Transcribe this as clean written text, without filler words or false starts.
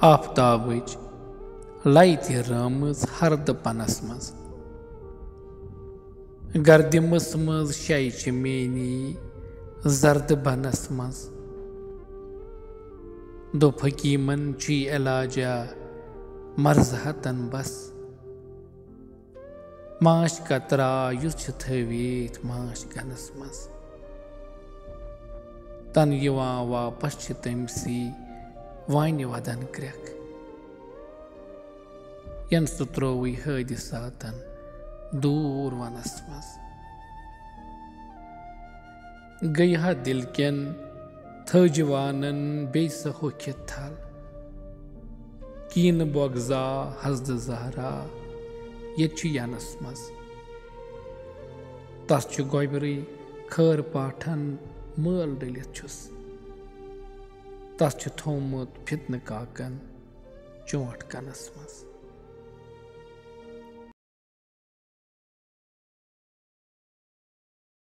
आफताबच लैत रमज हरद पनस मज गर्दिमस मज शाइच मेनी जर्द बनस मज दो फकीमन ची इलाजा मर्जहतन बस माश कतरा युछ थवीत माश गनस मज तन यवां वापस छ तमसी वानि वदन क्रक यन सु त्रोवी हादिसातन दूर वनस मज गया दिल केन थजवानन बेस होखित थल कीन बोगजा हजद जहरा ये यनस मज तस गोबरी खर पाठन मल डलित छुस तस थोमुत फितन काकन चोट कनस मज।